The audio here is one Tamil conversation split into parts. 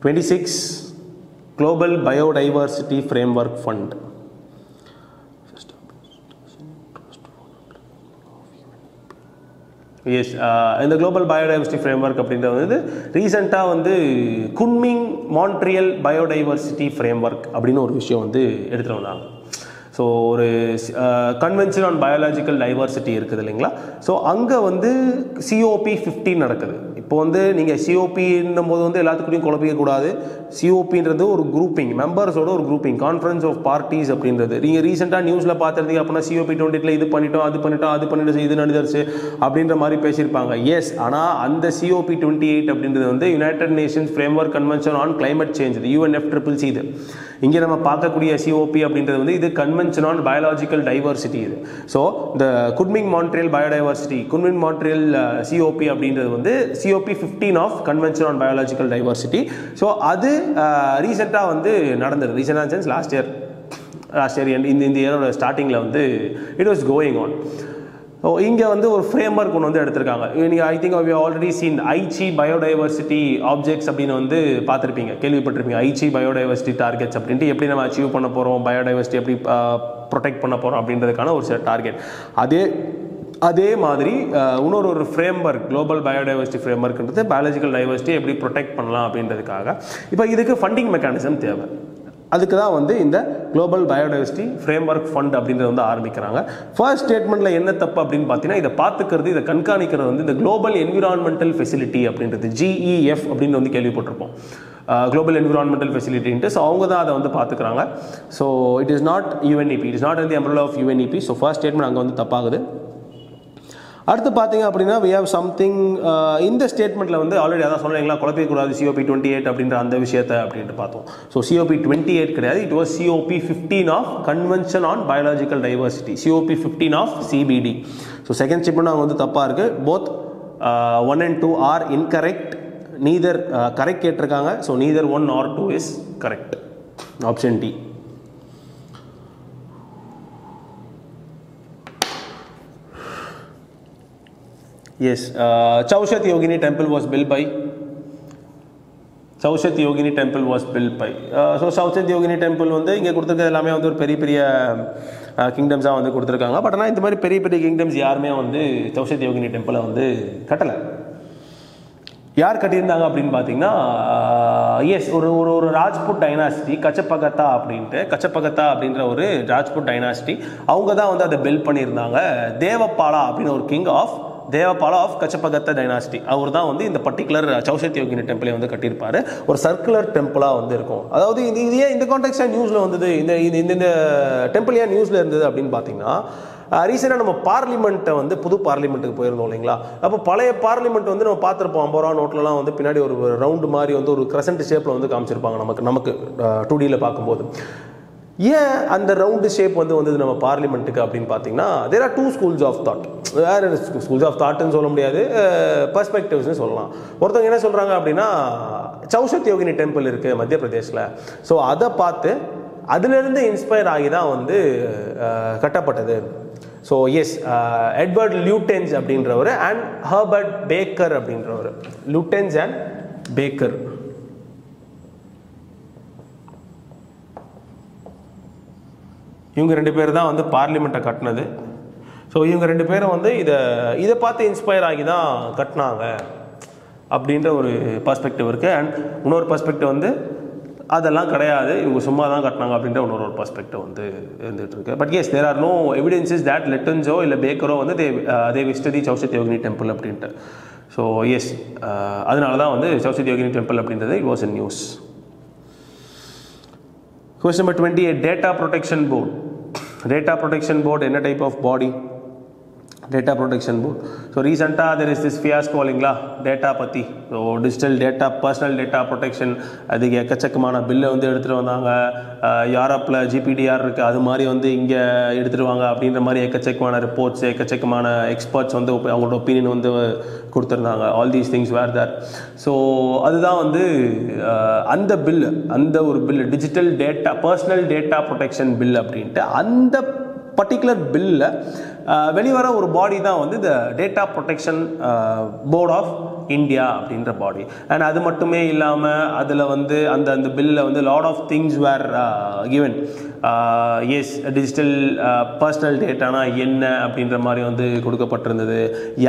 26 Global Biodiversity Framework Fund. Yes, இந்த குளோபல் பயோடைவர்சிட்டி ஃப்ரேம்வொர்க் அப்படின்றது வந்து ரீசெண்டாக வந்து குன்மிங் மான்ட்ரியல் பயோடைவர்சிட்டி ஃப்ரேம்வொர்க் அப்படின்னு ஒரு விஷயம் வந்து எடுத்துகிட்டு வந்தாங்க. ஸோ ஒரு கன்வென்ஷன் ஆன் பயாலஜிக்கல் டைவர்சிட்டி இருக்குது இல்லைங்களா. ஸோ அங்கே வந்து COP15 நடக்குது. இப்போ வந்து நீங்கள் COPன்னும் போது வந்து எல்லாத்துக்கூடையும் குழப்பிக்கக்கூடாது. COPன்றது ஒரு குரூப்பிங், மெம்பர்ஸோட ஒரு குரூப்பிங், கான்ஃபரன்ஸ் ஆஃப் பார்ட்டிஸ் அப்படின்றது. நீங்கள் ரீசெண்டாக நியூஸில் பார்த்துருந்தீங்க அப்படின்னா COP20 இது பண்ணிட்டோம், அது பண்ணிட்டு இது நடந்துருச்சு அப்படின்ற மாதிரி பேசியிருப்பாங்க. எஸ், ஆனால் அந்த COP28 அப்படின்றது வந்து United Nations framework convention on climate change, இது UNFCCC. இது இங்கே நம்ம பார்க்கக்கூடிய COP அப்படின்றது வந்து இது கன்வென்ஷன் ஆன் பயாலஜிக்கல் டைவர்சிட்டி. இது ஸோ இந்த Kunming Montreal biodiversity, Kunming Montreal COP அப்படின்றது வந்து COP15 of convention on biological diversity. So அது ரீசெண்டாக வந்து நடந்தது. ரீசெண்டாக சென்ஸ் லாஸ்ட் இயர் இந்த இயரோட ஸ்டார்டிங்கில் வந்து it was going on. So இங்கே வந்து ஒரு ஃப்ரேம்வொர்க் ஒன்று வந்து எடுத்திருக்காங்க. நீங்கள் I think we already seen Aichi biodiversity objects அப்படின்னு வந்து பார்த்துருப்பீங்க, கேள்விப்பட்டிருப்பீங்க. ஐச்சி பயோடைவர்சிட்டி டார்கெட்ஸ் அப்படின்ட்டு எப்படி நம்ம அச்சீவ் பண்ண போகிறோம், பயோடைவர்சிட்டி எப்படி ப்ரொடெக்ட் பண்ண போகிறோம் அப்படின்றதுக்கான ஒரு சில டார்கெட். அதே மாதிரி இன்னொரு ஃப்ரேம்வொர்க், குளோபல் பயோடைவர்சிட்டி ஃப்ரேம்வொர்க்ன்றது பயாலஜிக்கல் டைவர்சிட்டி எப்படி ப்ரொடெக்ட் பண்ணலாம் அப்படின்றதுக்காக இப்போ இதுக்கு ஃபண்டிங் மெக்கானிசம் தேவை. அதுக்கு தான் வந்து இந்த குளோபல் பயோடைவர்சிட்டி ஃப்ரேம்வொர்க் ஃபண்ட் அப்படின்றத வந்து ஆரம்பிக்கிறாங்க. ஃபர்ஸ்ட் ஸ்டேட்மெண்ட்டில் என்ன தப்பு அப்படின்னு பார்த்தீங்கன்னா, இதை பார்த்துக்கிறது, இதை கண்காணிக்கிறது வந்து இந்த குளோபல் என்விரான்மெண்டல் ஃபெசிலிட்டி அப்படின்றது GEF அப்படின்னு வந்து கேள்விப்பட்டிருப்போம், குளோபல் என்விரான்மெண்டல் ஃபெசிலிட்டின்ட்டு. ஸோ அவங்க தான் அதை வந்து பார்த்துக்கிறாங்க. So it is not UNEP, it is not in the umbrella of UNEP. So first statement அங்கே வந்து தப்பாகுது. அடுத்து பார்த்தீங்க அப்படின்னா we have something இந்த ஸ்டேட்மெண்ட்டில் வந்து ஆல்ரெடி அதான் சொன்னீங்களா, குழப்பிக்கூடாது COP28 அப்படின்ற அந்த விஷயத்தை அப்படின்ட்டு பார்த்தோம். ஸோ COP28 கிடையாது, it was COP15 of convention on biological diversity, COP15 of CBD. So second statement அவங்க வந்து தப்பாக இருக்குது. Both 1 and 2 are incorrect. Neither correct கேட்டிருக்காங்க. So neither 1 or 2 is correct. Option D. Yes, Chauchat Yogini temple was built by Chauchat Yogini temple was built by so Chauchat Yogini temple வந்து இங்கே கொடுத்துருக்கிறது எல்லாமே வந்து ஒரு பெரிய கிங்டம்ஸாக வந்து கொடுத்துருக்காங்க. பட் ஆனால் இந்த மாதிரி பெரிய கிங்டம்ஸ் யாருமே வந்து Chauchat Yogini டெம்பிளை வந்து கட்டலை. யார் கட்டியிருந்தாங்க அப்படின்னு பார்த்தீங்கன்னா, எஸ், ஒரு ராஜ்புட் டைனாசிட்டி, கச்சப்பகத்தா அப்படின்ற ஒரு ராஜ்புட் டைனாசிட்டி, அவங்க தான் வந்து அதை பில்ட் பண்ணியிருந்தாங்க. தேவபாலா அப்படின்னு ஒரு கிங் ஆஃப் கச்சப்பகத்தா டைனாசிட்டி, அவர் தான் வந்து இந்த பர்டிகுலர் சௌஷத் யோகினி டெம்பிளை வந்து கட்டியிருப்பாரு. ஒரு சர்க்குலர் டெம்பிளாக வந்து இருக்கும். அதாவது இது ஏன் இந்த கான்டெக்ஸ்டாக நியூஸில் வந்தது, இந்த டெம்பிள் ஏன் நியூஸில் இருந்தது அப்படின்னு பார்த்தீங்கன்னா, ரீசெண்டாக நம்ம பார்லிமெண்ட்டை வந்து புது பார்லிமெண்ட்டுக்கு போயிருந்தோம் இல்லைங்களா. அப்போ பழைய பார்லிமெண்ட் வந்து நம்ம பார்த்துருப்போம், 50 ரூபா நோட்லலாம் வந்து பின்னாடி ஒரு ரவுண்டு மாதிரி வந்து ஒரு கிரசன்ட் ஷேப்பில் வந்து காமிச்சிருப்பாங்க நமக்கு 2Dயில் பார்க்கும்போது. ஏன் அந்த ரவுண்டு ஷேப் வந்து வந்தது நம்ம பார்லிமெண்ட்டுக்கு அப்படின்னு பார்த்தீங்கன்னா, there are 2 schools of thought. வேறு ஸ்கூல்ஸ் ஆஃப் தாட்னு சொல்ல முடியாது, பர்ஸ்பெக்டிவ்ஸ்னு சொல்லலாம். ஒருத்தவங்க என்ன சொல்கிறாங்க அப்படின்னா, சௌஷத் யோகினி டெம்பிள் இருக்குது மத்திய பிரதேஷில், ஸோ அதை பார்த்து அதிலிருந்து இன்ஸ்பயர் ஆகி தான் வந்து கட்டப்பட்டது. ஸோ எஸ், எட்வர்ட் லியூட்டென்ஸ் அப்படின்றவர் அண்ட் ஹெர்பர்ட் பேக்கர் அப்படின்றவர், லியூட்டென்ஸ் அண்ட் பேக்கர், இவங்க 2 பேர் தான் வந்து பார்லிமெண்ட்டை கட்டினது. ஸோ இவங்க 2 பேரும் வந்து இதை பார்த்து இன்ஸ்பயர் ஆகி தான் கட்டினாங்க அப்படின்ற ஒரு பர்ஸ்பெக்டிவ் இருக்குது. அண்ட் இன்னொரு பர்ஸ்பெக்டிவ் வந்து அதெல்லாம் கிடையாது, இவங்க சும்மா தான் கட்டினாங்க அப்படின்ற இன்னொரு பர்ஸ்பெக்டிவ் வந்து இருந்துகிட்டு இருக்கு. But yes, there are no evidences that லிட்டன்ஸோ இல்லை பேக்கரோ வந்து they visited the Chausath Yogini temple அப்படின்ட்டு. ஸோ எஸ், அதனால தான் வந்து சௌஷத் யோகினி டெம்பிள் அப்படின்றது it was in news. Question number 28, Data Protection Board. Data Protection Board என்ன type of body? Data Protection Board. So recently there is this fiasco இல்லைங்களா டேட்டா பற்றி. So digital data, personal data protection, அதுக்கு எக்கச்சக்கமான பில்லை வந்து எடுத்துகிட்டு வந்தாங்க. யூரோப்பில் GPDR இருக்குது, அது மாதிரி வந்து இங்கே எடுத்துருவாங்க அப்படின்ற மாதிரி எக்கச்சக்கமான ரிப்போர்ட்ஸ், எக்கச்சக்கமான எக்ஸ்பர்ட்ஸ் வந்து அவங்களோட ஒப்பீனியன் வந்து கொடுத்துருந்தாங்க. All these things were there. So அதுதான் வந்து அந்த ஒரு bill, digital data personal data protection bill அப்படின்ட்டு, அந்த பர்டிகுலர் பில்லில் வெளிவர ஒரு பாடி தான் வந்து இந்த data protection board of India அப்படின்ற பாடி. அண்ட் அது மட்டுமே இல்லாமல் அதில் வந்து அந்த பில்லில் வந்து lot of things were given. Yes, digital personal டேட்டானா என்ன அப்படின்ற மாதிரி வந்து கொடுக்கப்பட்டிருந்தது.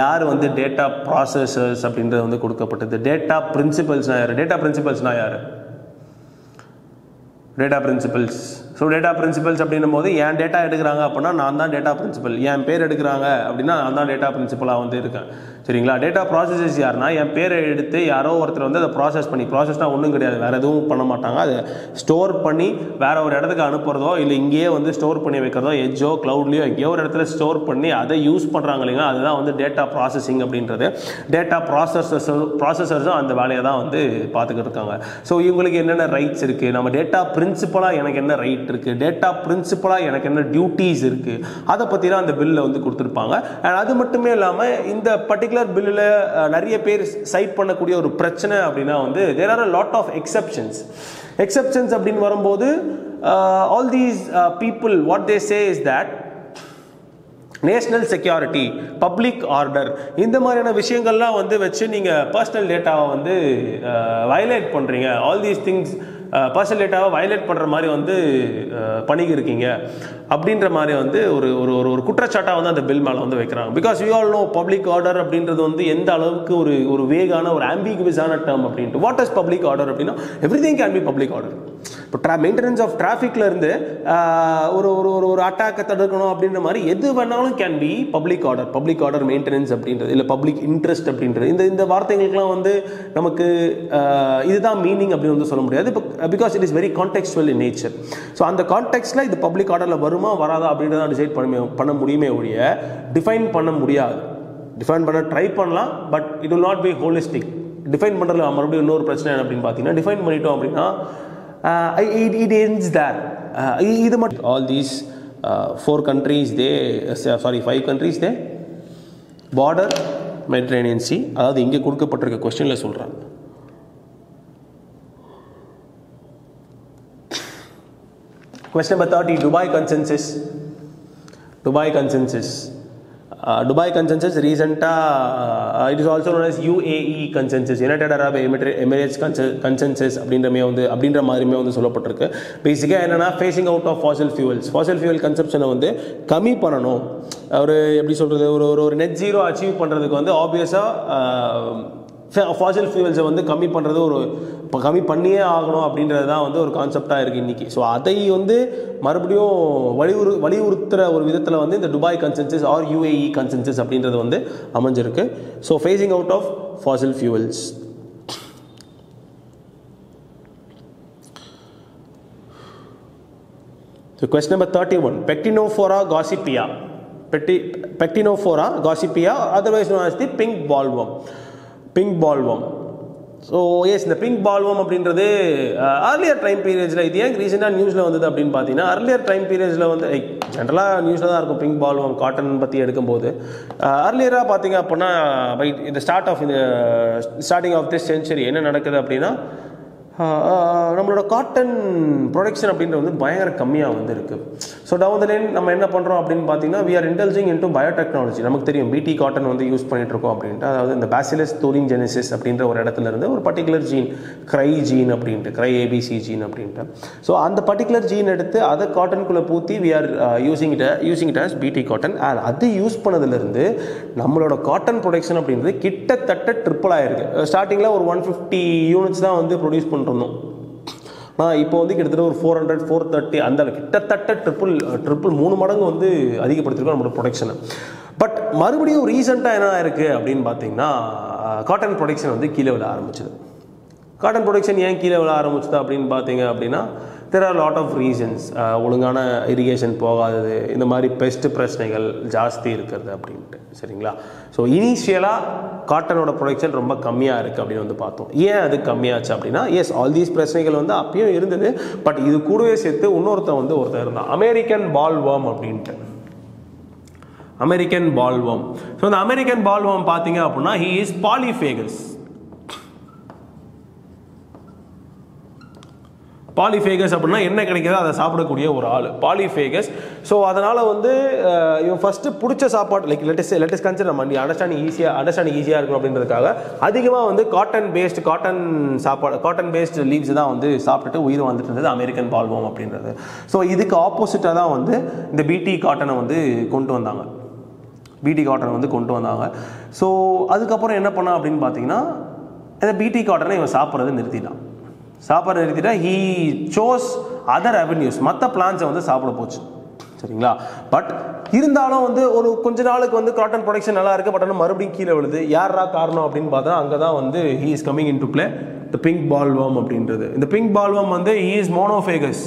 யார் வந்து டேட்டா ப்ராசஸர்ஸ் அப்படின்றது வந்து கொடுக்கப்பட்டது. டேட்டா பிரின்சிபல்ஸ்னா யார்? டேட்டா பிரின்சிபல்ஸ்னா யார்? Data principles. So data principles அப்படின்னும் போது என் டேட்டா எடுக்கிறாங்க அப்படின்னா நான் தான் டேட்டா பிரின்சிபல். என் பேர் எடுக்கிறாங்க அப்படின்னா நான் தான் டேட்டா பிரின்சிபலாக வந்து இருக்கேன். சரிங்களா? டேட்டா ப்ராசஸஸ் யாருன்னா என் பேரை எடுத்து யாரோ ஒருத்தர் வந்து அதை ப்ராசஸ்னால் ஒன்றும் கிடையாது, வேறு எதுவும் பண்ண மாட்டாங்க. அதை ஸ்டோர் பண்ணி வேறு ஒரு இடத்துக்கு அனுப்புறதோ இல்லை இங்கேயே வந்து ஸ்டோர் பண்ணி வைக்கிறதோ, எட்ஜோ க்ளவுட்லேயோ எங்கேயோ ஒரு இடத்துல ஸ்டோர் பண்ணி அதை யூஸ் பண்ணுறாங்க இல்லைங்களா, அதுதான் வந்து டேட்டா ப்ராசஸிங் அப்படின்றது. டேட்டா ப்ராசஸர்ஸும் அந்த வேலையை தான் வந்து பார்த்துக்கிட்டு இருக்காங்க. ஸோ இவங்களுக்கு என்னென்ன ரைட்ஸ் இருக்குது, நம்ம டேட்டா பிரின்சிபலாக எனக்கு என்ன ரைட் இருக்குது, டேட்டா பிரின்சிபலாக எனக்கு என்ன டியூட்டிஸ் இருக்குது, அதை பற்றி தான் அந்த பில்லில் வந்து கொடுத்துருப்பாங்க. அண்ட் அது மட்டுமே இல்லாமல் இந்த பர்டிகுலர் பில்லில் நிறைய பேர் சைட் பண்ணக்கூடிய ஒரு பிரச்சனை அப்படின்னா வந்து there are a lot of exceptions அப்படின்னு வரும்போது all these people what they say is that national security, public order, இந்த மாதிரியான விஷயங்கள்லாம் வந்து வச்சு நீங்கள் பர்சனல் டேட்டாவை வந்து வயலேட் பண்ணுறீங்க. ஆல் தீஸ் திங்ஸ் பர்சனல் டேட்டாவை வயலேட் பண்ணுற மாதிரி வந்து பண்ணிக்கிருக்கீங்க அப்படின்ற மாதிரி வந்து ஒரு ஒரு ஒரு குற்றச்சாட்டாக வந்து அந்த பில் மேலே வந்து வைக்கிறாங்க. Because you all know public order அப்படின்றது வந்து எந்த அளவுக்கு ஒரு வேகான ஒரு ஆம்பிகுவஸான டேர்ம் அப்படின்ட்டு. வாட் இஸ் பப்ளிக் ஆர்டர் அப்படின்னா everything can be public order. இப்போ மெயின்டெனன்ஸ் ஆஃப் டிராஃபிக்ல இருந்து ஒரு ஒரு ஒரு அட்டாக்கை தடுக்கணும் அப்படின்ற மாதிரி எது வேணாலும் can be public order maintenance அப்படின்றது, இல்லை பப்ளிக் இன்ட்ரெஸ்ட் அப்படின்றது. இந்த வார்த்தைகளுக்கெல்லாம் வந்து நமக்கு இதுதான் மீனிங் அப்படின்னு வந்து சொல்ல முடியாது. Because it is very contextual in nature. So அந்த கான்டெக்ஸ்டில் இது பப்ளிக் ஆர்டரில் வருமா வராதா அப்படின்றத டிசைட் பண்ண முடியுமே ஒழிய டிஃபைன் பண்ண முடியாது. டிஃபைன் பண்ண ட்ரை பண்ணலாம், but it will not be holistic. Define பண்ணுறதுல மறுபடியும் இன்னொரு பிரச்சனை என்ன அப்படின்னு பார்த்தீங்கன்னா, டிஃபைன் பண்ணிட்டோம் அப்படின்னா it ends there. இது மட்டும் all these 5 countries they border Mediterranean Sea. அதாவது இங்கே கொடுக்கப்பட்டிருக்க கொஸ்டினில் சொல்கிறாங்க. Question number 30, Dubai consensus ரீசெண்டாக it is also known as UAE consensus, United Arab Emirates consensus அப்படின்ற மாதிரியுமே வந்து சொல்லப்பட்டிருக்கு. பேசிக்காக என்னென்னா phasing out of fossil fuel கன்சப்ஷனை வந்து கம்மி பண்ணணும். ஒரு எப்படி சொல்கிறது, ஒரு நெட் ஜீரோ அச்சீவ் பண்ணுறதுக்கு வந்து ஆப்வியஸாக ஃபாசில் ஃபியூவல்ஸை வந்து கம்மி பண்ணியே ஆகணும் அப்படின்றது தான் வந்து ஒரு கான்செப்டாக இருக்குது இன்றைக்கி. ஸோ அதை வந்து மறுபடியும் வலியுறுத்துகிற ஒரு விதத்தில் வந்து இந்த Dubai consensus or UAE consensus அப்படின்றது வந்து அமைஞ்சிருக்கு. So phasing out of fossil fuels. So question number 31, Pectinophora gossipia, otherwise known as the pink bollworm. So yes, இந்த பிங்க் பால்வம் அப்படின்றது அர்லியர் டைம் பீரியட்ஸில், இது ஏன் ரீசெண்டாக நியூஸில் வந்தது அப்படின்னு பார்த்தீங்கன்னா, அர்லியர் டைம் பீரியட்ஸில் வந்து ஜென்ரலாக நியூஸில் தான் இருக்கும் பிங்க் பால்வம் காட்டன் பற்றி எடுக்கும்போது. அர்லியராக பார்த்தீங்க அப்படின்னா இந்த ஸ்டார்டிங் ஆஃப் திஸ் சென்ச்சுரி என்ன நடக்குது அப்படின்னா, நம்மளோட காட்டன் ப்ரொடக்ஷன் அப்படின்றது வந்து பயங்கர கம்மியாக வந்து இருக்குது. ஸோ டவுன் த லைன் நம்ம என்ன பண்ணுறோம் அப்படின்னு பார்த்தீங்கன்னா, we are indulging into biotechnology. நமக்கு தெரியும் BT காட்டன் வந்து யூஸ் பண்ணிகிட்ருக்கோம் அப்படின்ட்டு. அதாவது இந்த பேசிலஸ் தூரின்ஜெனிசிஸ் அப்படின்ற ஒரு இடத்துல இருந்து ஒரு particular gene, cry ABC gene அப்படின்ட்டு. ஸோ அந்த பர்டிகுலர் ஜீன் எடுத்து அதை காட்டனுக்குள்ளே பூத்தி we are using it as BT cotton. அது யூஸ் பண்ணதுலேருந்து நம்மளோட காட்டன் ப்ரொடக்ஷன் அப்படின்றது கிட்டத்தட்ட ட்ரிப்பிள் ஆகிருக்கு. ஸ்டார்டிங்கில் ஒரு 150 யூனிட்ஸ் தான் வந்து ப்ரொடியூஸ் பண்ணுறோம். இப்போ வந்து கிட்டத்தட்ட ஒரு 400 430 அந்த கிட்டத்தட்ட ட்ரிப்பிள் 3 மடங்கு வந்து அதிகப்படுத்திருக்கோம் நம்மளோட ப்ரொடக்ஷனை. பட் மறுபடியும் ரீசெண்டாக என்ன ஆயிருக்கு அப்படின்னு பார்த்தீங்கன்னா, காட்டன் ப்ரொடக்ஷன் வந்து கீழே விழ ஆரம்பிச்சது. காட்டன் ப்ரொடக்ஷன் ஏன் கீழே விழ ஆரம்பிச்சது அப்படின்னு பார்த்தீங்க அப்படின்னா, there are a lot of reasons. ஒழுங்கான இரிகேஷன் போகாதது, இந்த மாதிரி பெஸ்ட் பிரச்சனைகள் ஜாஸ்தி இருக்கிறது அப்படின்ட்டு. சரிங்களா? ஸோ இனிஷியலாக காட்டனோட ப்ரொடக்ஷன் ரொம்ப கம்மியாக இருக்குது அப்படின்னு வந்து பார்த்தோம். ஏன் அது கம்மியாச்சு அப்படின்னா, எஸ் ஆல் தீஸ் பிரச்சனைகள் வந்து அப்பயும் இருந்தது. பட் இது கூடவே சேர்த்து ஒருத்தர் இருந்தான், அமெரிக்கன் பால்வர்ம் அப்படின்ட்டு. அமெரிக்கன் பால்வர்ம். ஸோ இந்த அமெரிக்கன் பால்வர்ம் பார்த்தீங்க அப்படின்னா, he is polyphagous. பாலிஃபேகஸ் அப்படின்னா என்ன கிடைக்கிறதோ அதை சாப்பிடக்கூடிய ஒரு ஆள் பாலிஃபேகஸ். ஸோ அதனால் வந்து இவன் ஃபஸ்ட்டு பிடிச்ச சாப்பாடு லைக் லெட்டஸ் கன்சிடர் நம்ம அண்டர்ஸ்டாண்டிங் ஈஸியாக இருக்கணும் அப்படின்றதுக்காக அதிகமாக வந்து காட்டன் பேஸ்டு லீவ்ஸ் தான் வந்து சாப்பிட்டுட்டு உயிர் வந்துட்டு இருந்தது அமெரிக்கன் பால்வோம் அப்படின்றது. ஸோ இதுக்கு ஆப்போசிட்டாக தான் வந்து இந்த பிடி காட்டனை வந்து கொண்டு வந்தாங்க. ஸோ அதுக்கப்புறம் என்ன பண்ணான் அப்படின்னு பார்த்தீங்கன்னா இந்த பிடி காட்டனை இவன் சாப்பிட்றதை நிறுத்திட்டான். ஹீ சோஸ் அதர் அவென்யூஸ், மற்ற பிளான்ஸை வந்து சாப்பிட போச்சு. சரிங்களா? பட் இருந்தாலும் வந்து ஒரு கொஞ்ச நாளுக்கு வந்து காட்டன் ப்ரொடக்ஷன் நல்லா இருக்குது. பட் ஆனால் மறுபடியும் கீழே விழுது. யாரா காரணம் அப்படின்னு பார்த்தா அங்கே தான் வந்து he is coming in to play the pink bollworm அப்படின்றது. இந்த பிங்க் பால்வார்ம் வந்து he is monophagous.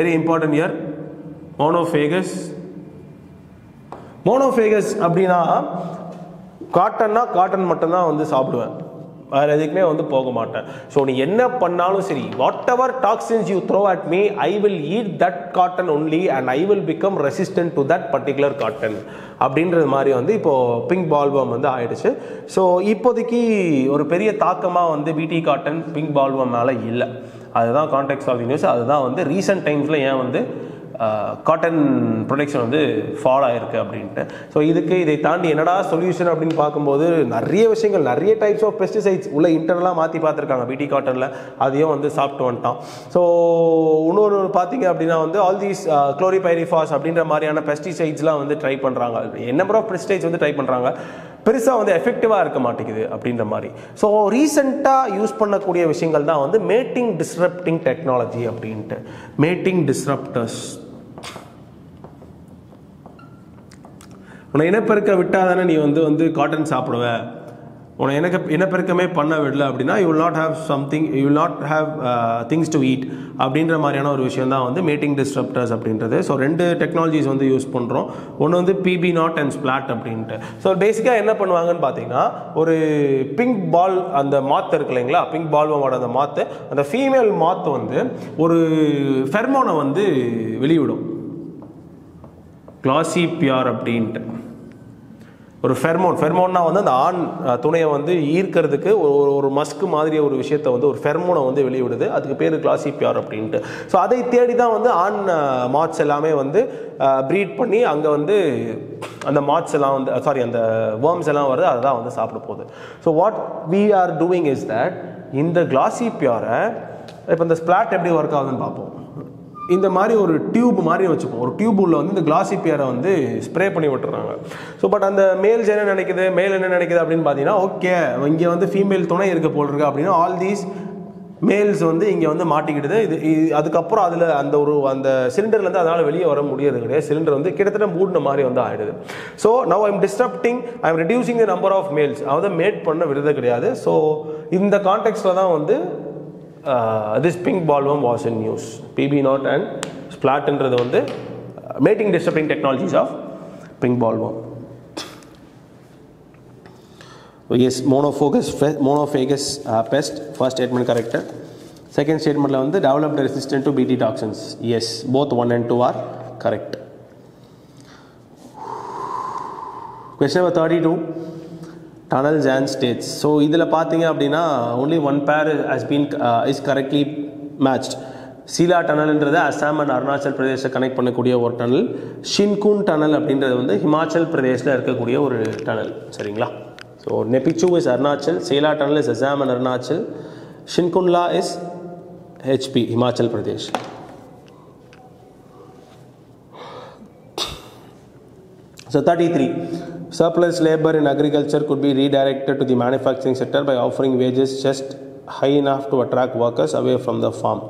Very important year. Monophagous அப்படின்னா காட்டன் மட்டும்தான் வந்து சாப்பிடுவேன், வேறு எதுக்குமே வந்து போக மாட்டேன். ஸோ நீ என்ன பண்ணாலும் சரி, what ever toxins you throw at me, I will eat that cotton only and I will become resistant to that particular cotton அப்படின்றது மாதிரி வந்து இப்போது பிங்க் பால்வார்ம் வந்து ஆயிடுச்சு. ஸோ இப்போதைக்கு ஒரு பெரிய தாக்கமாக வந்து பிடி காட்டன் பிங்க் பால்வார்ம் மேலே இல்லை. அதுதான் கான்டெக்ஸ்ட் ஆஃப் தி நியூஸ். அதுதான் வந்து ரீசெண்ட் டைம்ஸில் ஏன் வந்து காட்டன் ப்ரொடக்ஷன் வந்து ஃபால் ஆகிருக்கு அப்படின்ட்டு. ஸோ இதை தாண்டி என்னடா சொல்யூஷன் அப்படின்னு பார்க்கும்போது நிறைய விஷயங்கள், நிறைய டைப்ஸ் ஆஃப் பெஸ்டிசைட்ஸ் உள்ள இன்டர்னலாக மாற்றி பார்த்துருக்காங்க பிடி காட்டனில். அதையும் வந்து சாப்பிட்டு வந்துட்டான். ஸோ இன்னொரு பார்த்தீங்க அப்படின்னா வந்து ஆல் தீஸ் குளோரிபைரிஃபாஸ் அப்படின்ற மாதிரியான பெஸ்டிசைட்ஸ்லாம் வந்து ட்ரை பண்ணுறாங்க. நம்பர் ஆஃப் பெஸ்டிசைட்ஸ் வந்து ட்ரை பண்ணுறாங்க, பெருசாக வந்து எஃபெக்டிவாக இருக்க மாட்டேங்குது அப்படின்ற மாதிரி. ஸோ ரீசெண்டாக யூஸ் பண்ணக்கூடிய விஷயங்கள் தான் வந்து மேட்டிங் டிஸ்ரப்டிங் டெக்னாலஜி அப்படின்ட்டு. மேட்டிங் டிஸ்ரப்டர்ஸ். உன்னை இனப்பெருக்க விட்டால் தானே நீ வந்து காட்டன் சாப்பிடுவ. உன்னை இனப்பெருக்கமே பண்ண விடல அப்படின்னா you will not have things to eat அப்படின்ற மாதிரியான ஒரு விஷயம் தான் வந்து மேட்டிங் டிஸ்ரப்டர்ஸ் அப்படின்றது. ஸோ 2 டெக்னாலஜிஸ் வந்து யூஸ் பண்ணுறோம். ஒன்று வந்து PB0 அண்ட் ஸ்பிளாட் அப்படின்ட்டு. ஸோ பேசிக்காக என்ன பண்ணுவாங்கன்னு பார்த்தீங்கன்னா, ஒரு பிங்க் பால் அந்த மாத்து இருக்கு இல்லைங்களா, பிங்க் பால்வோட அந்த மாத்து, அந்த ஃபீமேல் மாத்து வந்து ஒரு ஃபெர்மோனை வந்து வெளியிடும், கிளாசிபியார் அப்படின்ட்டு. ஒரு ஃபெர்மோன்னா வந்து அந்த ஆண் துணையை வந்து ஈர்க்கிறதுக்கு ஒரு மஸ்க்கு மாதிரி ஒரு விஷயத்தை வந்து ஒரு ஃபெர்மோனை வந்து வெளியிடுது. அதுக்கு பேர் கிளாசிபியார் அப்படின்ட்டு. ஸோ அதை தேடி தான் வந்து ஆண் மாட்ஸ் எல்லாமே வந்து ப்ரீட் பண்ணி அங்கே வந்து அந்த மாட்ஸ் எல்லாம் வந்து அந்த வேர்ம்ஸ் எல்லாம் வருது, அதை தான் வந்து சாப்பிட போகுது. So what we are doing is that இந்த கிளாசிபியாரை இப்போ இந்த ஸ்பிளாட் எப்படி ஒர்க் ஆகுதுன்னு பார்ப்போம். இந்த மாதிரி ஒரு டியூப் மாதிரி வச்சுப்போம். ஒரு டியூப் உள்ள வந்து இந்த கிளாசிபியரை வந்து ஸ்ப்ரே பண்ணி விட்டுறாங்க. ஸோ பட் அந்த மேல் என்ன நினைக்குது அப்படின்னு பார்த்தீங்கன்னா, ஓகே இங்கே வந்து ஃபீமேல் துணை இருக்க போல் இருக்கு அப்படின்னா ஆல் தீஸ் மேல்ஸ் வந்து இங்கே வந்து மாட்டிக்கிடுது. அதுக்கப்புறம் அதில் அந்த சிலிண்டர்லேருந்து அதனால் வெளியே வர முடியாது கிடையாது. சிலிண்டர் வந்து கிட்டத்தட்ட மூடின மாதிரி வந்து ஆகிடுது. So now I am reducing the number of males. அதை மேட் பண்ண விடுறது கிடையாது. ஸோ இந்த கான்டெக்ஸ்டில் தான் வந்து this pink bollworm was in news. PB0 and splat என்றது வந்து mating disrupting technologies of pink bollworm. Yes, monophagous pest. First statement correct. Second statement la வந்து developed resistant to BT toxins. Yes, both 1 and 2 are correct. Question number 32. Tunnels and states. So இதில் பார்த்தீங்க அப்படின்னா only one pair is correctly matched. சீலா டனல்ன்றது அசாம் அண்ட் அருணாச்சல் பிரதேசை கனெக்ட் பண்ணக்கூடிய ஒரு டனல். ஷின்குன் டனல் அப்படின்றது வந்து ஹிமாச்சல் பிரதேசில் இருக்கக்கூடிய ஒரு டனல். சரிங்களா? So நெபிச்சு is Arunachal, Sela tunnel is Assam and Arunachal, Shinkunla is HP Himachal Pradesh. So 33. Surplus labor in agriculture could be redirected to the manufacturing sector by offering wages just high enough to attract workers away from the farm.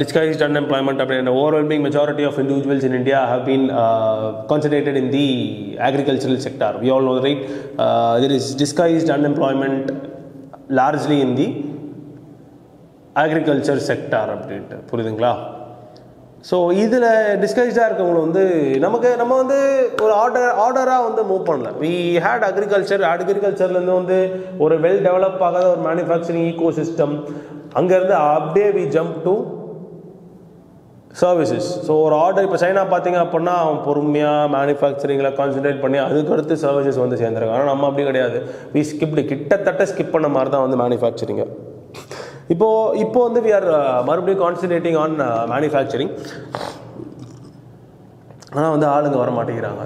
Disguised unemployment. An overwhelming majority of individuals in India have been concentrated in the agricultural sector. We all know, right? There is disguised unemployment largely in the agriculture sector. புரியுதுங்களா? ஸோ இதில் டிஸ்கஸ்டாக இருக்கவங்களை வந்து நம்ம வந்து ஒரு ஆர்டராக வந்து மூவ் பண்ணல. வி ஹேட் அக்ரிகல்ச்சர்லேருந்து வந்து ஒரு வெல் டெவலப் ஆகாத ஒரு மேனுஃபேக்சரிங் ஈகோ சிஸ்டம், அங்கேருந்து அப்படியே we jump to services. So ஒரு ஆர்டர் இப்போ சைனா பார்த்தீங்க அப்படின்னா அவன் பொறுமையாக மேனுஃபேக்சரிங்கில் கான்சன்ட்ரேட் பண்ணி அதுக்கடுத்து சர்வீசஸ் வந்து சேர்ந்துருக்காங்க. ஆனால் நம்ம அப்படி கிடையாது. கிட்டத்தட்ட ஸ்கிப் பண்ண மாதிரி தான் வந்து மேனுஃபேக்சரிங்க. இப்போ வந்து we are மறுபடியும் கான்சன்ட்ரேட்டிங் ஆன் மேனுஃபேக்சரிங். ஆனால் வந்து ஆளுங்க வர மாட்டேங்கிறாங்க.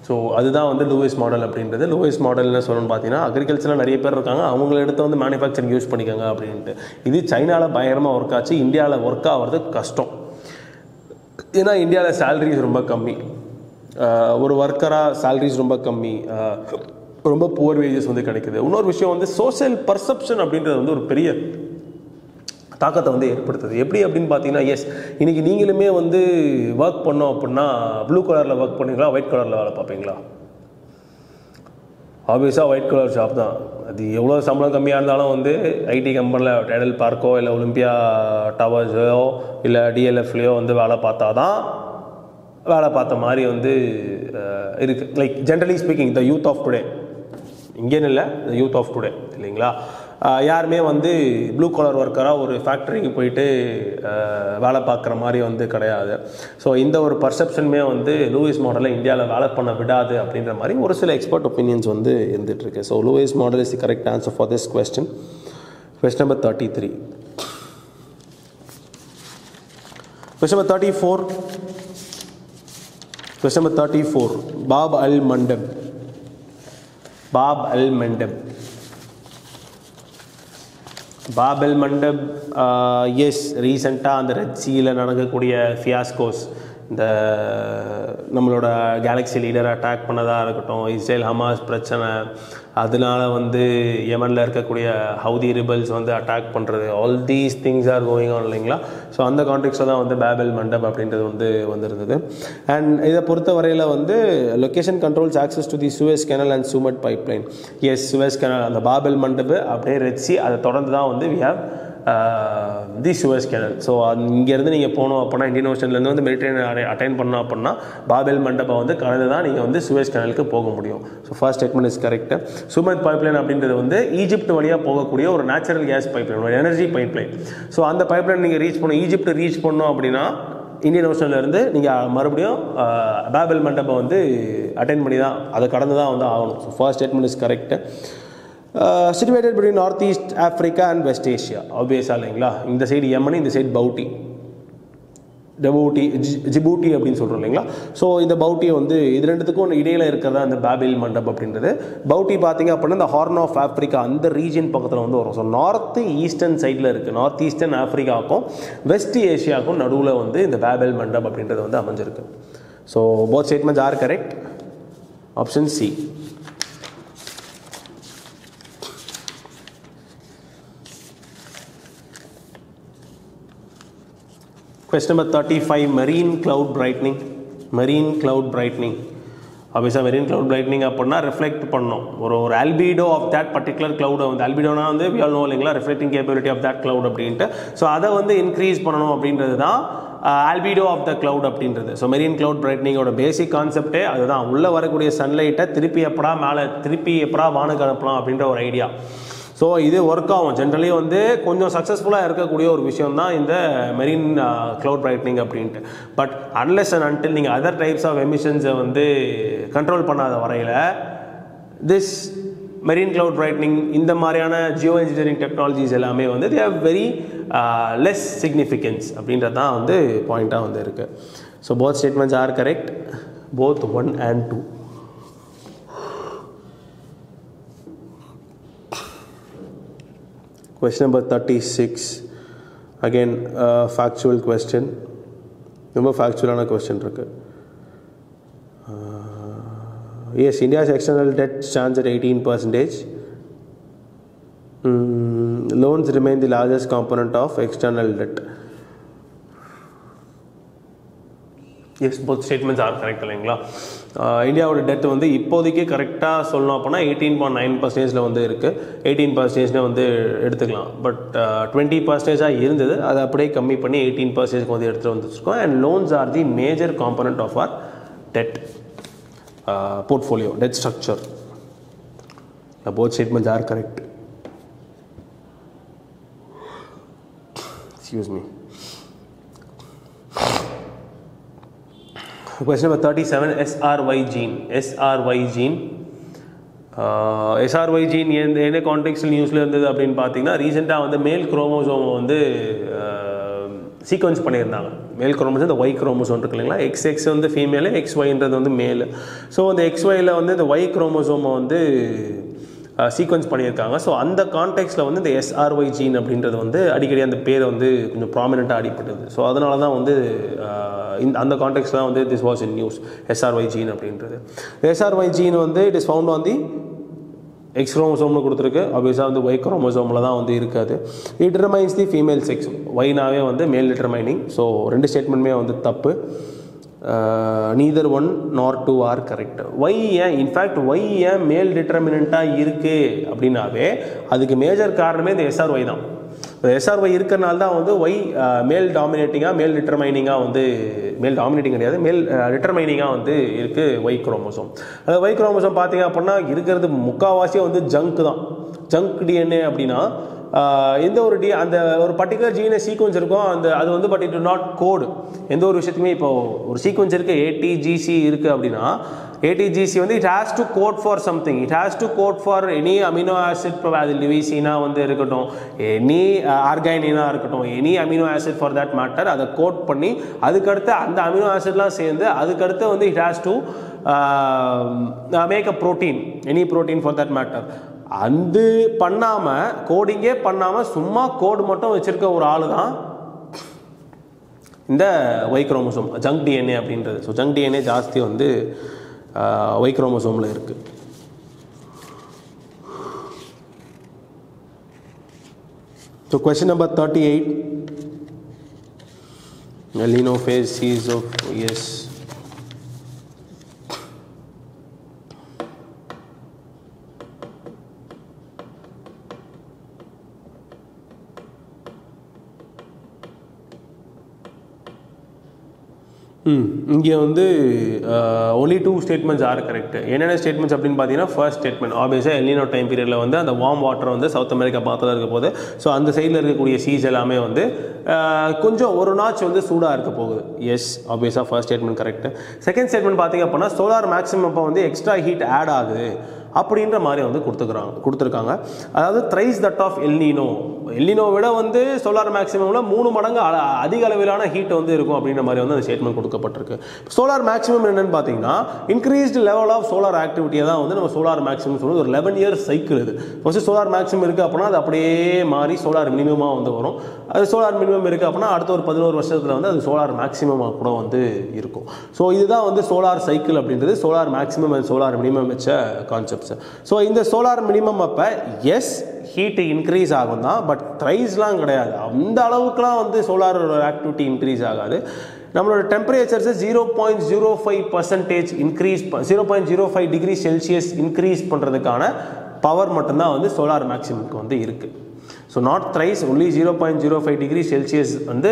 ஸோ அதுதான் வந்து லூயிஸ் மாடல் அப்படின்றது. லூயிஸ் மாடல்னு சொல்லணும்னு பார்த்தீங்கன்னா அக்ரிகல்ச்சரில் நிறைய பேர் இருக்காங்க, அவங்கள எடுத்து வந்து மேனுஃபேக்சரிங் யூஸ் பண்ணிக்கோங்க அப்படின்ட்டு. இது சைனாவில் பயங்கரமாக ஒர்க் ஆச்சு, இந்தியாவில் ஒர்க் ஆகிறது கஷ்டம். ஏன்னா இந்தியாவில் சேலரிஸ் ரொம்ப கம்மி, ஒரு ஒர்க்கராக சேலரிஸ் ரொம்ப கம்மி, ரொம்ப புவர் வேஜஸ் வந்து கிடைக்குது. இன்னொரு விஷயம் வந்து சோஷியல் பர்செப்ஷன் அப்படின்றது வந்து ஒரு பெரிய தாக்கத்தை வந்து ஏற்படுத்துது. எப்படி அப்படின்னு பார்த்தீங்கன்னா, இன்றைக்கி நீங்களுமே வந்து ஒர்க் பண்ணோம் அப்படின்னா ப்ளூ கலரில் ஒர்க் பண்ணுவீங்களா, ஒயிட் கலரில் வேலை பார்ப்பீங்களா? ஆப்வியஸாக ஒயிட் கலர் ஷாப் தான். அது எவ்வளோ சம்பளம் கம்மியாக இருந்தாலும் வந்து ஐடி கம்பெனியில் டைடல் பார்க்கோ இல்லை ஒலிம்பியா டவர்ஸோ இல்லை டிஎல்எஃப்லையோ வந்து வேலை பார்த்தா தான் வேலை பார்த்த மாதிரி வந்து இருக்குது. Like generally speaking the youth of today, இங்கேன்னு இல்லை, த யூத் ஆஃப் டுடே இல்லைங்களா, யாருமே வந்து ப்ளூ கலர் ஒர்க்கராக ஒரு ஃபேக்ட்ரிக்கு போயிட்டு வேலை பார்க்குற மாதிரி வந்து கிடையாது. ஸோ இந்த ஒரு பர்செப்ஷனுமே வந்து லூயிஸ் மாடலை இந்தியாவில் வேலை பண்ண விடாது அப்படின்ற மாதிரி ஒரு சில எக்ஸ்பர்ட் ஒப்பீனியன்ஸ் வந்து இருந்துகிட்ருக்கு. So Lewis model is the correct answer for this question. Question number 33. Question number 34. Question number 34. Bab al-Mandab. Bab al-Mandab. Bab al-Mandab, yes, ரீசெண்டாக அந்த ரெட் சீயில் நடக்கக்கூடிய ஃபியாஸ்கோஸ், இந்த நம்மளோட கேலக்ஸி லீடரை அட்டாக் பண்ணதாக இருக்கட்டும், இஸ்ரேல் ஹமாஸ் பிரச்சனை, அதனால வந்து யமனில் இருக்கக்கூடிய ஹவுதி ரிபல்ஸ் வந்து அட்டாக் பண்ணுறது, all these things are going on இல்லைங்களா. ஸோ அந்த கான்டெக்ஸ்ட்டில் தான் வந்து பாப் அல்-மண்டப் அப்படின்றது வந்து வந்திருந்தது. அண்ட் இதை பொறுத்த வரையில் வந்து location controls access to the Suez canal and Sumed pipeline. Suez canal, அந்த பாப் அல்-மண்டப் அப்படியே ரெட் சி, அதை தொடர்ந்து தான் வந்து we have the Suez canal. So இங்கேருந்து நீங்கள் போகணும் அப்படின்னா, இந்தியன் ஓஷன்லேருந்து வந்து மெடிட்டரேனியன் அட்டைன் பண்ணோம் அப்படின்னா பாப் அல்-மண்டபை வந்து கடந்து தான் நீங்கள் வந்து சுவேஸ் கேனலுக்கு போக முடியும். So first statement is correct. Sumed pipeline அப்படின்றது வந்து ஈஜிப்ட் வழியாக போகக்கூடிய ஒரு நேச்சுரல் கேஸ் பைப்லைன், ஒரு எனர்ஜி பைப்லைன். ஸோ அந்த பைப்லைன் நீங்கள் ரீச் பண்ணணும், ஈஜிப்ட் ரீச் பண்ணோம் அப்படின்னா இந்தியன் ஓஷன்லேருந்து நீங்கள் மறுபடியும் பாப் அல்-மண்டபை வந்து அட்டைன் பண்ணி தான், அதை கடந்து தான் வந்து ஆகணும். So first statement is correct. Situated between North East Africa and West Asia, ஆப்வியஸாக இல்லைங்களா. இந்த சைடு யமன், இந்த சைடு ஜிபூட்டி அப்படின்னு சொல்கிறோம் இல்லைங்களா. ஸோ இந்த பவுட்டி வந்து இது ரெண்டுத்துக்கும் இடையில் இருக்கிறதா இந்த பாப் அல்-மண்டப் அப்படின்றது. பவுட்டி பார்த்தீங்க அப்படின்னா இந்த ஹார்ன் ஆஃப் ஆஃப்ரிக்கா அந்த ரீஜன் பக்கத்தில் வந்து வரும். ஸோ நார்த் ஈஸ்டர்ன் சைடில் இருக்குது, நார்த் ஈஸ்டர்ன் ஆஃப்ரிக்காவுக்கும் வெஸ்ட் ஏஷியாவுக்கும் நடுவில் வந்து இந்த பாப் அல்-மண்டப் அப்படின்றது வந்து அமைஞ்சிருக்கு. So both statements are correct. Option C. Question number 35. Marine cloud brightening. Marine cloud brightening. obviously marine cloud brightening அப்படின்னா ரிஃப்ளெக்ட் பண்ணணும் ஒரு ஆல்பிடோ ஆஃப் தட் பர்டிகுலர் க்ளவுடை வந்து, ஆல்பிடோனா வந்து we all know இல்லைங்களா, reflecting capability of that cloud அப்படின்ட்டு. ஸோ அதை வந்து இன்க்ரீஸ் பண்ணணும் அப்படின்றது தான் ஆல்பிடோ ஆஃப் த க்ளவுட் அப்படின்றது. ஸோ மெரீன் க்ளவுட் பிரைட்னிங்கோட பேசிக் கான்செப்டே அதுதான். உள்ளே வரக்கூடிய சன்லைட்டை திருப்பி எப்படா வானுக்கு அனுப்பலாம் அப்படின்ற ஒரு ஐடியா. ஸோ இது ஒர்க் ஆகும். ஜென்ரலி வந்து கொஞ்சம் சக்ஸஸ்ஃபுல்லாக இருக்கக்கூடிய ஒரு விஷயம் தான் இந்த மெரீன் க்ளவுட் பிரைட்னிங் அப்படின்ட்டு. பட் அன்லெஸ் அண்ட் அன்டில் நீங்கள் அதர் டைப்ஸ் ஆஃப் எமிஷன்ஸை வந்து கண்ட்ரோல் பண்ணாத வரையில் திஸ் மெரீன் க்ளவுட் பிரைட்னிங் இந்த மாதிரியான ஜியோ இன்ஜினியரிங் டெக்னாலஜிஸ் எல்லாமே வந்து they have very less significance அப்படின்றது தான் வந்து பாயிண்ட்டாக வந்து இருக்குது. So both statements are correct, both 1 and 2. Question number 36. Again, factual question. ரொம்ப ஃபேக்சுவலான கொஸ்டின் இருக்குது. Yes, India's external debt stands at 18%. Loans remain the largest component of external debt. Yes, both statements are correct இல்லைங்களா. இந்தியாவோட டெட் வந்து இப்போதைக்கு கரெக்டாக சொல்லணும் அப்படின்னா 18.9% வந்து இருக்குது. 18% வந்து எடுத்துக்கலாம். பட் 20% இருந்தது, அதை அப்படியே கம்மி பண்ணி 18% வந்து எடுத்துகிட்டு வந்துருக்கோம். And loans are the major component of our debt portfolio, debt structure. Both statements are correct. Excuse me. Question number 37. SRY gene. SRY gene SRY gene என்ன கான்டெக்ஸ்ட் நியூஸில் இருந்தது அப்படின்னு பார்த்தீங்கன்னா ரீசெண்டாக வந்து மேல் குரோமோசோம் வந்து சீக்வன்ஸ் பண்ணியிருந்தாங்க. மேல் குரோமோசோம் இந்த ஒய் குரோமோசோம் இருக்கு இல்லைங்களா, XX வந்து ஃபீமேலு, XYன்றது வந்து மேலு. ஸோ அந்த XYயில் வந்து இந்த ஒய் குரோமோசோமை வந்து சீக்வன்ஸ் பண்ணியிருக்காங்க. ஸோ அந்த கான்டெக்ஸ்ட்டில் வந்து இந்த SRY ஜீன் அப்படின்றது வந்து அடிக்கடி அந்த பேரை வந்து கொஞ்சம் ப்ராமினெண்ட்டாக அடிப்பட்டது. ஸோ அதனால தான் வந்து அந்த கான்டெக்ஸ்ட் தான் வந்து this was in news SRY gene அப்படின்றது. SRY ஜீன் வந்து it is found on the X குரோமோசோம்னு கொடுத்துருக்கு. ஆப்வியஸாக வந்து Y குரோமோசோமில் தான் வந்து இருக்காது. It determines the female sex. ஒய்னாவே வந்து மேல் டிட்டர்மைனிங். ஸோ ரெண்டு ஸ்டேட்மெண்ட்டுமே வந்து தப்பு. Neither one nor two are correct. Y ஏன் இன்ஃபேக்ட் ஒய் ஏன் மேல் டிட்டர்மினண்ட்டாக இருக்குது அப்படின்னாவே அதுக்கு மேஜர் காரணமே இந்த SRY தான். SRY இருக்கிறனால தான் வந்து ஒய் மேல் டாமினேட்டிங்காக மேல் டிட்டர்மைனிங்காக வந்து மேல் டாமினேட்டிங் கிடையாது, மேல் டிட்டர்மைனிங்காக வந்து இருக்குது ஒய் குரோமோசோம். அது ஒய் குரோமோசோம் பார்த்தீங்க அப்படின்னா இருக்கிறது முக்கால்வாசியாக வந்து ஜங்க் தான். ஜங்க் DNA அப்படின்னா எந்த ஒரு அந்த ஒரு பர்டிகுலர் ஜீனை சீக்வன்ஸ் இருக்கும் அது வந்து பட் இட் நாட் கோடு. எந்த ஒரு விஷயத்துக்குமே இப்போ ஒரு சீக்வன்ஸ் இருக்குது ATGC இருக்குது அப்படின்னா ATGC வந்து it has to code for something. It has to code for any amino acid. இப்போ அது லிவிசினா வந்து இருக்கட்டும், எனி ஆர்கைனினா இருக்கட்டும், any amino acid for that matter அதை கோட் பண்ணி அதுக்கடுத்து அந்த அமினோ ஆசிட்லாம் சேர்ந்து அதுக்கடுத்து வந்து it has to make a protein, any protein for that matter. அது பண்ணாமல் கோடிங்கே பண்ணாமல் சும்மா கோடு மட்டும் வச்சுருக்க ஒரு ஆள் தான் இந்த ஒய் குரோமோசோம், ஜங்க் DNA அப்படின்றது. ஸோ ஜங்க் DNA ஜாஸ்தி வந்து ஒய் குரோமோசோமில் இருக்குது. So question number 38. Lino phase sees of yes. இங்கே வந்து ஒன்லி 2 ஸ்டேட்மெண்ட்ஸ் ஆர் கரெக்ட். என்னென்ன ஸ்டேட்மெண்ட்ஸ் அப்படின்னு பார்த்தீங்கன்னா ஃபர்ஸ்ட் ஸ்டேட்மெண்ட் ஆப்வியஸாக எல்னினோ டைம் பீரியடில் வந்து அந்த வார்ம் வாட்டர் வந்து சவுத் அமெரிக்கா பார்த்தா இருக்க போது. ஸோ அந்த சைடில் இருக்கக்கூடிய சீஸ் எல்லாமே வந்து கொஞ்சம் ஒரு நாச் வந்து சூடாக இருக்க போகுது. எஸ், ஆப்வியஸாக first statement correct. Second statement பார்த்தீங்க அப்படின்னா சோலார் மேக்ஸிமம் அப்போ வந்து எக்ஸ்ட்ரா ஹீட் ஆட் ஆகுது அப்படின்ற மாதிரி வந்து கொடுத்துருக்காங்க. அதாவது thrice that of El Nino. El Nino விட வந்து சோலார் மேக்ஸிமமில் 3 மடங்கு அதிக அளவிலான ஹீட் வந்து இருக்கும் அப்படின்ற மாதிரி வந்து அந்த ஸ்டேட்மெண்ட் கொடுக்கப்பட்டிருக்கு. சோலார் மேக்ஸிமம் என்னன்னு பார்த்தீங்கன்னா இன்க்ரீஸ்டு லெவல் ஆஃப் சோலார் ஆக்டிவிட்டியை தான் வந்து நம்ம சோலார் மேக்ஸிமம் சொல்லுவது. ஒரு 11 இயர்ஸ் சைக்கிள் இது. ஃபஸ்ட்டு சோலார் மேக்ஸிமம் இருக்குது அப்படின்னா அது அப்படியே மாறி சோலார் மினிமமாக வந்து வரும். அது சோலார் மினிமம் இருக்குது அப்படின்னா அடுத்த ஒரு 11 வருஷத்தில் வந்து அது சோலார் மேக்ஸிமமாக கூட வந்து இருக்கும். ஸோ இதுதான் வந்து சோலார் சைக்கிள் அப்படின்றது, solar maximum and solar minimum வச்ச கான்செப்ட்ஸ். ஸோ இந்த சோலார் மினிமம் அப்போ எஸ் ஹீட்டு இன்க்ரீஸ் ஆகும் தான், பட் த்ரைஸ்லாம் கிடையாது. அந்த அளவுக்குலாம் வந்து சோலார் ஆக்டிவிட்டி இன்க்ரீஸ் ஆகாது. நம்மளோட டெம்பரேச்சர்ஸை 0.05% இன்க்ரீஸ் 0.05 டிகிரி செல்சியஸ் இன்க்ரீஸ் பண்ணுறதுக்கான பவர் மட்டும்தான் வந்து சோலார் மேக்ஸிமம்க்கு வந்து இருக்குது. So not thrice, only 0.05 degree Celsius வந்து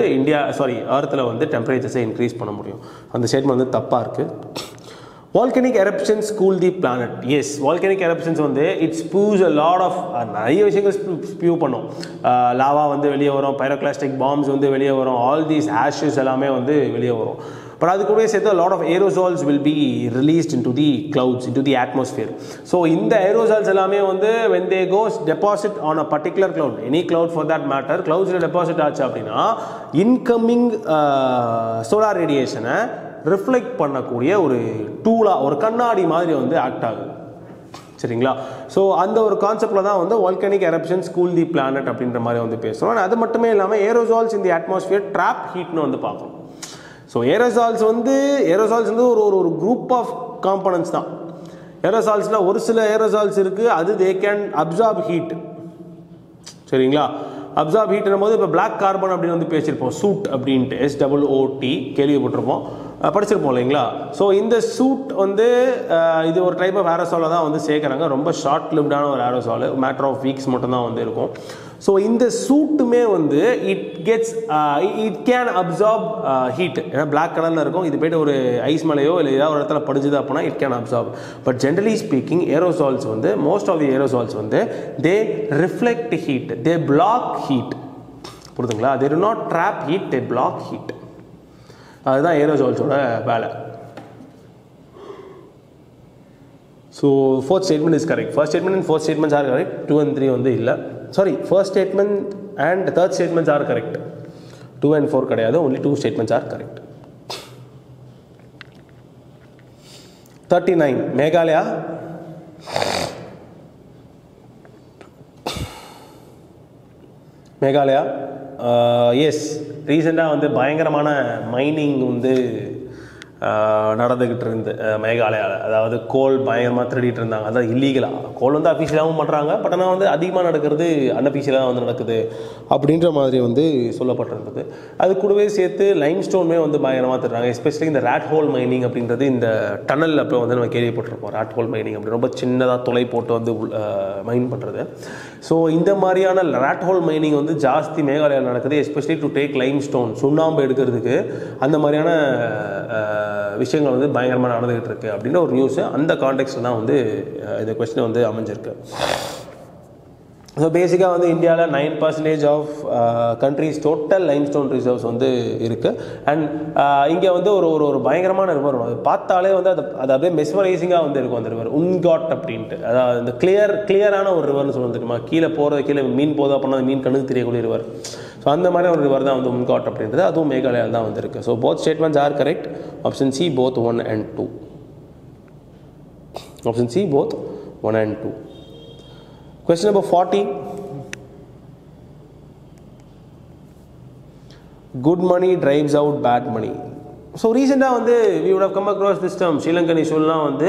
எர்த்தில் வந்து டெம்பரேச்சர்ஸை இன்க்ரீஸ் பண்ண முடியும். அந்த ஸ்டேட்மெண்ட் வந்து தப்பாக இருக்குது. Volcanic eruptions cool the planet. Yes, volcanic eruptions வந்து it spews a lot of நிறைய விஷயங்கள் ஸ்பியூ பண்ணும். லாவா வந்து வெளியே வரும், பைரோக்ளாஸ்டிக் பாம்ஸ் வந்து வெளியே வரும், ஆல் தீஸ் ஆஷஸ் எல்லாமே வந்து வெளியே வரும். பட் அது கூட சேர்த்து lot of aerosols will be released into the clouds, into the atmosphere. So இந்த ஏரோசால்ஸ் எல்லாமே வந்து when they goes deposit on a particular cloud, any cloud for that matter, cloudsல டெபாசிட் ஆச்சு அப்படின்னா இன்கமிங் சோலார் ரேடியேஷனை ரிஃப்ளெக்ட் பண்ணக்கூடிய ஒரு டூலாக, ஒரு கண்ணாடி மாதிரி வந்து ஆக்ட் ஆகுது. சரிங்களா? ஸோ அந்த ஒரு கான்செப்டில் தான் வந்து volcanic eruptions cool the planet அப்படின்ற மாதிரி வந்து பேசுகிறோம். அது மட்டுமே இல்லாமல் aerosols in the atmosphere trap ஹீட்னு வந்து பார்க்கணும். ஸோ ஏரோசால்ஸ் வந்து ஒரு குரூப் ஆஃப் காம்பனன்ட்ஸ் தான். ஏரோசால்ஸில் ஒரு சில ஏரோசால்ஸ் இருக்குது, அது தே கேன் அப்சார்ப் ஹீட். சரிங்களா? அப்சார்ப் ஹீட்னும் போது இப்போ பிளாக் கார்பன் அப்படின்னு வந்து பேசியிருப்போம், சூட் அப்படின்ட்டு, SOOT கேள்விப்பட்டிருப்போம், படிச்சிருப்போம் இல்லைங்களா? ஸோ இந்த சூட் வந்து இது ஒரு டைப் ஆஃப் ஏரோசாலை தான் வந்து சேர்க்குறாங்க. ரொம்ப ஷார்ட் லிவ்டான ஒரு ஏரோசால், மேட்டர் ஆஃப் வீக்ஸ் மட்டும்தான் வந்து இருக்கும். ஸோ இந்த சூட்டுமே வந்து இட் கேன் அப்சார்ப் ஹீட். ஏன்னா பிளாக் கலரில் இருக்கும், இது போய்ட்டு ஒரு ஐஸ் மலையோ இல்லை ஏதாவது ஒரு இடத்துல படிஞ்சுது அப்படின்னா it can absorb. But generally speaking aerosols வந்து மோஸ்ட் ஆஃப் தி ஏரோசால்ஸ் வந்து they reflect heat, they block heat. புரியுதுங்களா? They do not trap heat, they block heat. அதுதான் ஏரோசால்ஸோட வேலை. So fourth statement is correct. First statement and fourth statements are correct. 2 and 3 வந்து இல்ல. Sorry, first statement and third statements are correct. 2 and 4 கிடையாது. Only 2 statements are correct. 39 Meghalaya. Meghalaya yes ரீசெண்டாக வந்து பயங்கரமான மைனிங் வந்து நடந்துக்கிட்டு இருந்து மேகாலயாவில். அதாவது கோல் பயங்கரமாக திருடிட்டு இருந்தாங்க. அதாவது இல்லீகலாக கோல் வந்து அஃபீஷியலாகவும் பண்ணுறாங்க. பட் ஆனால் வந்து அதிகமாக நடக்கிறது அன்அஃபீஷியலாக வந்து நடக்குது அப்படின்ற மாதிரி வந்து சொல்லப்பட்டிருந்தது. அது கூடவே சேர்த்து லைம் ஸ்டோனுமே வந்து பயங்கரமாக திருடுறாங்க. எஸ்பெஷலி இந்த ராட் ஹோல் மைனிங் அப்படின்றது இந்த டனல் அப்போ வந்து நம்ம கேள்விப்பட்டிருப்போம். ராட் ஹோல் மைனிங் அப்படி ரொம்ப சின்னதாக துளை போட்டு வந்து மைன் பண்ணுறது. ஸோ இந்த மாதிரியான ராட் ஹோல் மைனிங் வந்து ஜாஸ்தி மேகாலயாவில் நடக்குது. Especially to take Lime stone சுண்ணாம்பு எடுக்கிறதுக்கு அந்த மாதிரியான விஷயங்கள் வந்து பயங்கரமாக நடந்துகிட்டு இருக்கு அப்படின்ற ஒரு நியூஸ். அந்த கான்டெக்ஸ்ட் தான் வந்து இந்த கொஸ்டின் வந்து அமைஞ்சிருக்கு. ஸோ பேசிக்காக வந்து இந்தியாவில் 9% of countries total limestone reserves வந்து இருக்குது. அண்ட் இங்கே வந்து ஒரு ஒரு ஒரு பயங்கரமான ரிவர் வரும். அது பார்த்தாலே வந்து அது அப்படியே மெஸ்மரைசிங்காக வந்து இருக்கும். அந்த ரிவர் உன்காட் அப்படின்ட்டு, அதாவது இந்த கிளியரான ஒரு ரிவர்னு சொல்லுவது தெரியுமா? கீழே மீன் போதும் அப்படின்னா அந்த மீன் கண்ணுக்கு தெரியக்கூடிய ரிவர். ஸோ அந்த மாதிரி ஒரு ரிவர் தான் வந்து உன்காட் அப்படின்றது. அதுவும் மேகாலயாவில் தான் வந்து இருக்குது. So both statements are correct. Option C both 1 and 2. Option C both 1 and 2. Question number 40. Good money drives out bad money. So ரீசெண்டாக வந்து we would have come across this term. Sri Lankan இஷ்யூலாம் வந்து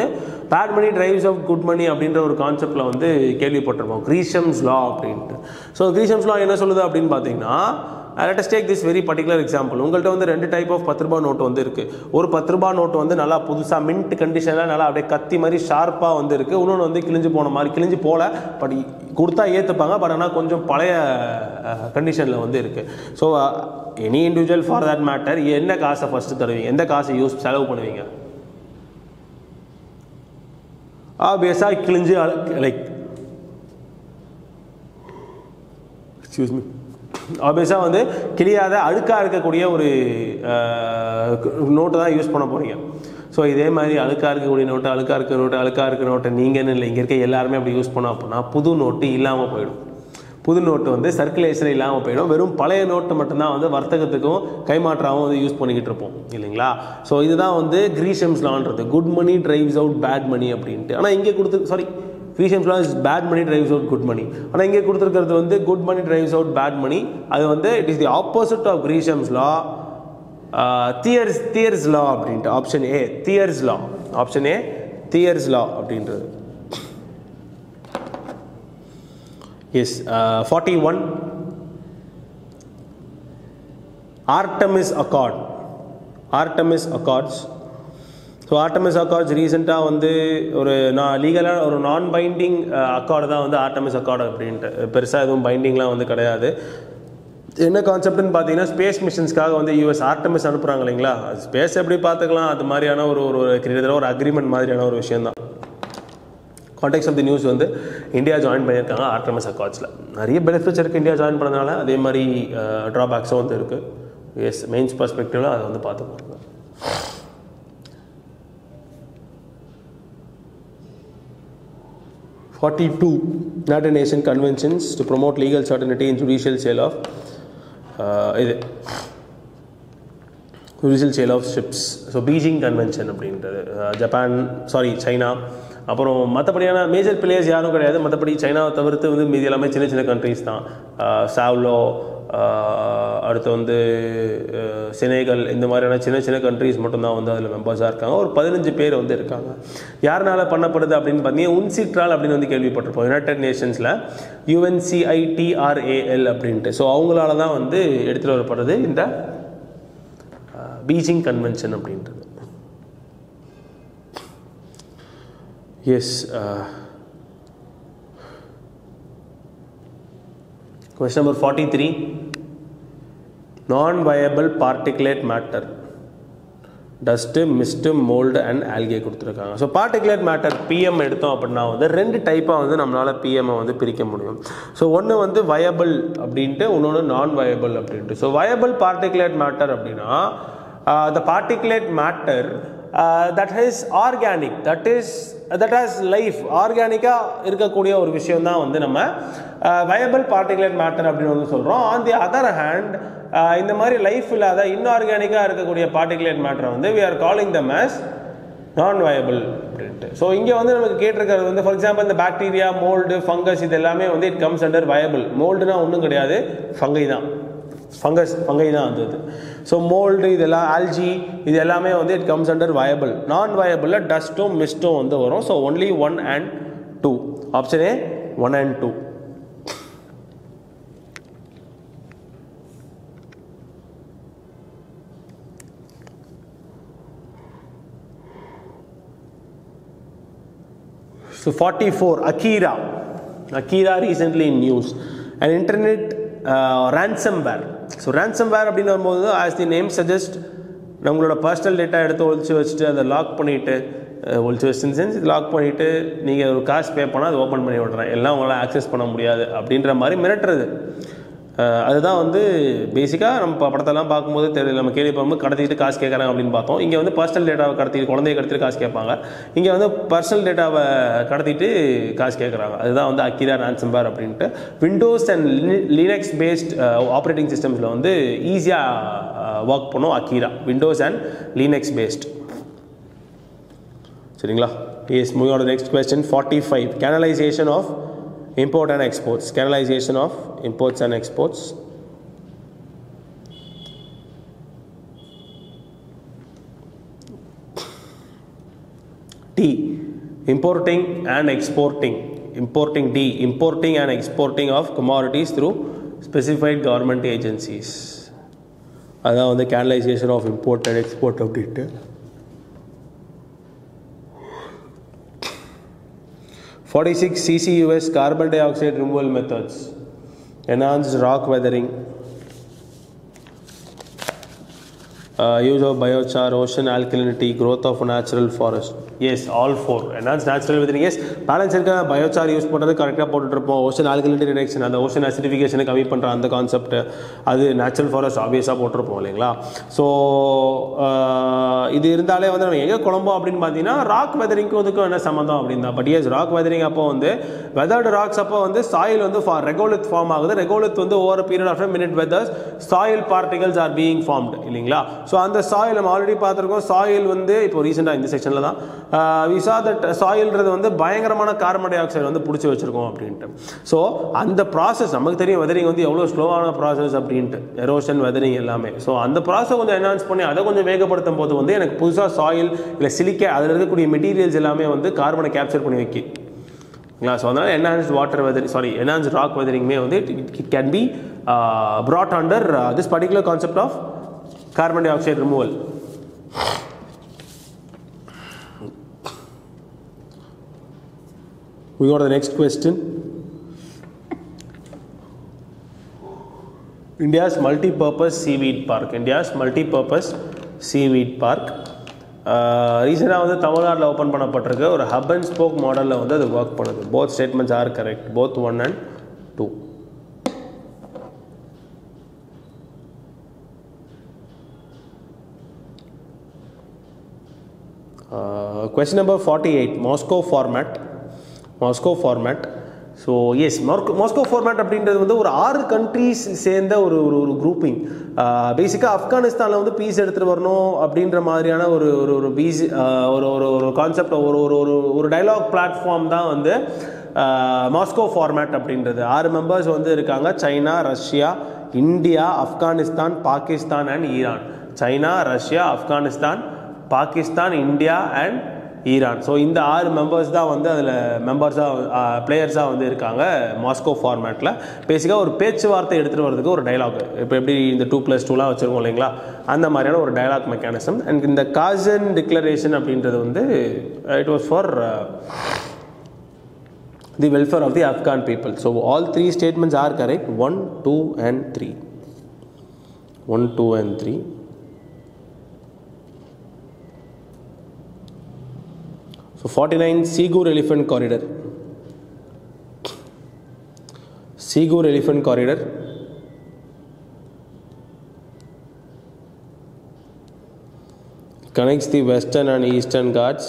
bad money drives out good money அப்படின்ற ஒரு கான்செப்டில் வந்து கேள்விப்பட்டிருப்போம். கிரீஷம்ஸ் லா அப்படின்ட்டு. ஸோ கிரீஷம்ஸ் லா என்ன சொல்லுது அப்படின்னு பார்த்தீங்கன்னா, let us take this very particular example. உங்கள்கிட்ட வந்து 2 டைப் ஆஃப் 10 ரூபா நோட்டு வந்து இருக்குது. ஒரு 10 ரூபா நோட்டு வந்து நல்லா புதுசாக மின்ட் கண்டிஷனில் நல்லா அப்படியே கத்தி மாதிரி ஷார்ப்பாக வந்து இருக்குது. இன்னொன்று வந்து கிழிஞ்சு போல பட் கொடுத்தா ஏற்றுப்பாங்க. பட் ஆனால் கொஞ்சம் பழைய கண்டிஷனில் வந்து இருக்குது. So any individual for that matter என்ன காசை ஃபஸ்ட்டு தருவீங்க? எந்த காசை செலவு பண்ணுவீங்க? ஆப்வியஸாக கிழிஞ்சு லைக் எக்ஸ்கியூஸ் மீ ஆப்வியஸாக வந்து கிளியாத அழுக்காக இருக்கக்கூடிய ஒரு நோட்டு தான் யூஸ் பண்ண போகிறீங்க. ஸோ இதே மாதிரி அழுக்காக இருக்கக்கூடிய நோட்டு அழுக்காக இருக்க நோட்டை நீங்கன்னு இல்லை, இங்கே இருக்க எல்லாருமே அப்படி யூஸ் பண்ணோம் அப்படின்னா புது நோட்டு இல்லாமல் போயிடும். புது நோட்டு வந்து சர்க்குலேஷன் இல்லாமல் போயிடும். வெறும் பழைய நோட்டு மட்டும்தான் வந்து வர்த்தகத்துக்கும் கைமாற்றாகவும் வந்து யூஸ் பண்ணிக்கிட்டு இருப்போம் இல்லைங்களா? ஸோ இதுதான் வந்து கிரீஷம்ஸ் லான்றது. Good money drives out bad money அப்படின்ட்டு. ஆனால் இங்கே Grishams law is bad money drives out good money. ஆனால் இங்கே கொடுத்துருக்கிறது வந்து good money drives out bad money. அது வந்து it is the opposite of Grisham's law. Thayer's law அப்படின்ட்டு. Option A Thayer's law. Option A Thayer's law அப்படின்றது. Yes 41 Artemis Accords. So Artemis Accords ரீசெண்டாக வந்து ஒரு லீகலான ஒரு நான் பைண்டிங் அக்கார்டு தான் வந்து ஆர்டமிஸ் அக்கார்டு அப்படின்ட்டு. பெருசாக எதுவும் பைண்டிங்லாம் வந்து கிடையாது. என்ன கான்செப்ட்னு பார்த்தீங்கன்னா, ஸ்பேஸ் மிஷன்ஸ்க்காக வந்து யூஎஸ் ஆர்டமிஸ் அனுப்புகிறாங்க இல்லைங்களா? ஸ்பேஸ் எப்படி பார்த்துக்கலாம், அது மாதிரியான ஒரு அக்ரிமெண்ட் மாதிரியான ஒரு விஷயம் தான். கான்டெக்ட் ஆஃப் தி நியூஸ் வந்து இந்தியா ஜாயின் பண்ணியிருக்காங்க ஆர்டமிஸ் அக்கார்ட்ஸில். நிறைய பெனிஃபிட்ஸ் இருக்குது இந்தியா ஜாயின் பண்ணதுனால. அதே மாதிரி ட்ராபேக்ஸும் வந்து இருக்குது. எஸ் மெயின்ஸ் பர்ஸ்பெக்டிவில் அதை வந்து பார்த்துக்கோங்க. United Nations conventions to promote legal certainty in judicial sale of ships. So Beijing convention அப்படின்றது சைனா. அப்புறம் மற்றபடியான மேஜர் பிளேயர்ஸ் யாரும் கிடையாது. மற்றபடி சைனாவை தவிர்த்து வந்து மீதி எல்லாமே சின்ன சின்ன கண்ட்ரீஸ் தான். சாவ்லோ, அடுத்து வந்து செனேகல், இந்த மாதிரியான சின்ன சின்ன கண்ட்ரீஸ் மட்டும்தான் வந்து அதில் மெம்பர்ஸாக இருக்காங்க. ஒரு 15 பேர் வந்து இருக்காங்க. யாருனால பண்ணப்படுது அப்படின்னு பார்த்தீங்கன்னா, UNCITRAL அப்படின்னு வந்து கேள்விப்பட்டிருப்போம். யுனைடெட் நேஷன்ஸில் UNCITRAL அப்படின்ட்டு. ஸோ அவங்களால தான் வந்து எடுத்துகிட்டு வரப்படுறது இந்த பீஜிங் கன்வென்ஷன் அப்படின்றது. Yes question number 43 non-viable particulate matter dust, mist, mold and algae கொடுத்துருக்காங்க. ஸோ particulate matter PM எடுத்தோம் அப்படின்னா வந்து 2 டைப்பாக வந்து நம்மளால் PM வந்து பிரிக்க முடியும். ஸோ ஒன்று வந்து வயபிள் அப்படின்ட்டு, இன்னொன்று நான் வயபிள் அப்படின்ட்டு. ஸோ வயபிள் particulate matter அப்படின்னா the particulate matter that is organic, that has life, ஆர்கானிக்காக இருக்கக்கூடிய ஒரு விஷயம் தான் வந்து நம்ம வயபிள் பார்ட்டிகுலேட் மேட்டர் அப்படின்னு வந்து சொல்கிறோம். ஆன் தி அதர் ஹேண்ட் இந்த மாதிரி லைஃப் இல்லாத இன்ஆர்கானிக்காக இருக்கக்கூடிய பார்ட்டிகுலேட் மேட்டரை வந்து we are calling them as நான் வயபிள் அப்படின்ட்டு. ஸோ இங்கே வந்து நமக்கு கேட்டிருக்கிறது வந்து ஃபார் எக்ஸாம்பிள் இந்த பாக்டீரியா, மோல்டு, ஃபங்கஸ் இது எல்லாமே வந்து இட் கம்ஸ் அண்டர் வயபிள். மோல்டுனா ஒன்றும் கிடையாது, ஃபங்கை தான், ஃபங்கை தான் அது. ஸோ மோல்டு இதெல்லாம், ஆல்ஜி இது எல்லாமே வந்து இட் கம்ஸ் அண்டர் வயபிள். நான் வயபிளில் டஸ்ட்டும் மிஸ்ட்டும் வந்து வரும். So only 1 and 2. Option A 1 and 2. So 44, Akira recently in news, an internet ransomware. So ransomware அப்படினு வரும்போது as the name suggest நம்மளோட பர்சனல் டேட்டா எடுத்து ஒளிச்சு வச்சுட்டு அதை லாக் பண்ணிவிட்டு, ஒளிச்சு வச்சு சென்ஸ் இது லாக் பண்ணிவிட்டு நீங்கள் ஒரு காசு பே பண்ணால் அது ஓப்பன் பண்ணி விட்றேன், எல்லாம் உங்களால் ஆக்சஸ் பண்ண முடியாது அப்படின்ற மாதிரி மிரட்டுறது. அதுதான் வந்து பேசிக்காக நம்ம படத்தெல்லாம் பார்க்கும்போது தெரியல, நம்ம கேள்விப்படும்போது கடத்திட்டு காசு கேட்குறாங்க அப்படின்னு பார்த்தோம். இங்கே வந்து பர்சனல் டேட்டாவை கடத்திட்டு, குழந்தைய கடத்திட்டு காசு கேட்பாங்க. இங்கே வந்து பர்சனல் டேட்டாவை கடத்திட்டு காசு கேட்குறாங்க. அதுதான் வந்து அக்கிரா ரான்சம்வேர் அப்படின்ட்டு. Windows and Linux based operating சிஸ்டம்ஸில் வந்து ஈஸியாக ஒர்க் பண்ணும் Akira, Windows and Linux based. சரிங்களா? Yes, moving on to next question. 45, canalization of import and exports. Canalization of imports and exports. D, importing and exporting. Importing, D, importing and exporting of commodities through specified government agencies. அதான் வந்து canalization of import and export அப்படின்ட்டு. 46, CCUS, carbon dioxide removal methods. Enhanced rock weathering, use of biochar, ocean alkalinity, growth of natural forest. Yes, all 4. Enhanced natural weathering, yes. Balance இருக்க biochar யூஸ் பண்ணுறது கரெக்டாக போட்டுட்ருப்போம். ஓஷன் ஆல்கலினிட்டி ரிடக்ஷன், அந்த ஓஷன் அசிடிஃபிகேஷனை கம்மி பண்ணுற அந்த கான்செப்ட், அது நேச்சுரல் ஃபாரஸ்ட் ஆப்வியஸாக போட்டிருப்போம் இல்லைங்களா? ஸோ இது இருந்தாலே வந்து நம்ம எங்கே குழம்போம் அப்படின்னு பார்த்தீங்கன்னா ராக் வெதரிங்க்கும் இதுக்கும் என்ன சம்மந்தம் அப்படின்னு தான். பட் எஸ், ராக் வெதரிங் அப்போ வந்து வெதர்டு ராக்ஸ் அப்போ வந்து சாயில் வந்து ரெகோலித் ஃபார்ம் ஆகுது. ரெகோலித் வந்து over period of minute Weathers soil particles are being formed இல்லைங்களா? ஸோ அந்த சாயில் நம்ம ஆல்ரெடி பார்த்துருக்கோம். சாயில் வந்து இப்போ ரீசெண்டாக இந்த செக்ஷனில் தான் we saw that சாயில்ன்றது வந்து பயங்கரமான கார்பன் டை ஆக்சைடு வந்து பிடிச்சி வச்சிருக்கோம் அப்படின்ட்டு. ஸோ அந்த ப்ராசஸ் நமக்கு தெரியும், வெதரிங் வந்து எவ்வளோ ஸ்லோவான ப்ராசஸ் அப்படின்ட்டு, எரோஷன் வெதரிங் எல்லாமே. ஸோ அந்த ப்ராசஸ் கொஞ்சம் என்ஹான்ஸ் பண்ணி அதை கொஞ்சம் வேகப்படுத்தும் போது வந்து எனக்கு புதுசாக சாயில் இல்லை சிலிக்கா அதில் இருக்கக்கூடிய மெட்டீரியல்ஸ் எல்லாமே வந்து கார்பனை கேப்சர் பண்ணி வைக்கிங்களா? ஸோ அதனால் enhanced rock weathering வந்து it can be brought under this particular concept of carbon dioxide removal. We go to the next question. India's multi-purpose seaweed park. ரீசெண்டாக வந்து தமிழ்நாட்டில் ஓப்பன் பண்ணப்பட்டிருக்க ஒரு ஹப் அண்ட் ஸ்போக் மாடலில் வந்து அது ஒர்க் பண்ணுது. Both statements are correct, both 1 and 2. Question number 48, Moscow format. So yes, Moscow format அப்படின்றது வந்து ஒரு 6 கண்ட்ரீஸ் சேர்ந்த ஒரு ஒரு குரூப்பிங். பேசிக்காக ஆப்கானிஸ்தானில் வந்து பீஸ் எடுத்துகிட்டு வரணும் அப்படின்ற மாதிரியான ஒரு ஒரு பீஸ் ஒரு ஒரு ஒரு கான்செப்ட், ஒரு ஒரு ஒரு டைலாக் பிளாட்ஃபார்ம் தான் வந்து மாஸ்கோ ஃபார்மேட் அப்படின்றது. 6 மெம்பர்ஸ் வந்து இருக்காங்க. China, Russia, India, Afghanistan, Pakistan and Iran. China, Russia, Afghanistan, Pakistan, India and Iran. So இந்த 6 மெம்பர்ஸ் தான் வந்து அதில் பிளேயர்ஸாக வந்து இருக்காங்க மாஸ்கோ ஃபார்மேட்டில். பேசிக்காக ஒரு பேச்சுவார்த்தை எடுத்துகிட்டு வரதுக்கு ஒரு டைலாக், இப்போ எப்படி இந்த 2+2 வச்சுருக்கோம் இல்லைங்களா, அந்த மாதிரியான ஒரு டைலாக் மெக்கானிசம். அண்ட் இந்த காசன் டிக்ளரேஷன் அப்படின்றது வந்து it was for the welfare of the Afghan people. So all 3 statements are correct, 1, 2 and 3. 1, 2 and 3. So 49, Sigur Elephant Corridor. connects the western and eastern Ghats.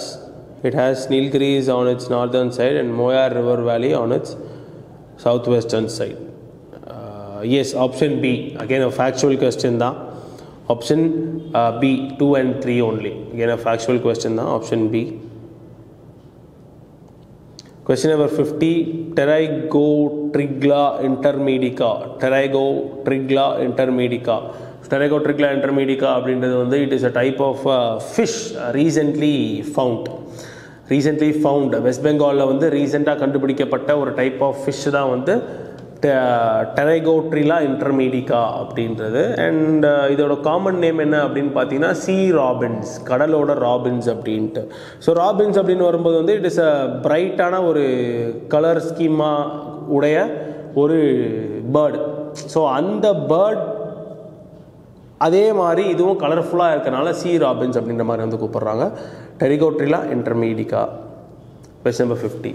It has Nilgiris on its northern side and Moyar River Valley on its southwestern side. Yes, option B. Again a factual question da. Option B, 2 and 3 only. Again a factual question da. Option B. Question number 50. Pterygotrygla intermedica. Pterygotrygla intermedica. Pterygotrygla intermedica அப்படின்றது வந்து it is a type of fish recently found வெஸ்ட் பெங்காலில் வந்து ரீசெண்டாக கண்டுபிடிக்கப்பட்ட ஒரு டைப் ஆஃப் ஃபிஷ் தான் வந்து Pterygotrygla intermedica அப்படின்றது. அண்ட் இதோட காமன் நேம் என்ன அப்படின்னு பார்த்தீங்கன்னா சி ராபின்ஸ், கடலோட ராபின்ஸ் அப்படின்ட்டு. ஸோ ராபின்ஸ் அப்படின்னு வரும்போது வந்து இட் இஸ் அ பிரைட்டான ஒரு கலர் ஸ்கீமா உடைய ஒரு பேர்டு. ஸோ அந்த பேர்ட் அதே மாதிரி இதுவும் கலர்ஃபுல்லாக இருக்கனால சி ராபின்ஸ் அப்படின்ற மாதிரி வந்து கூப்பிட்றாங்க. Pterygotrygla intermedica. Question number 50.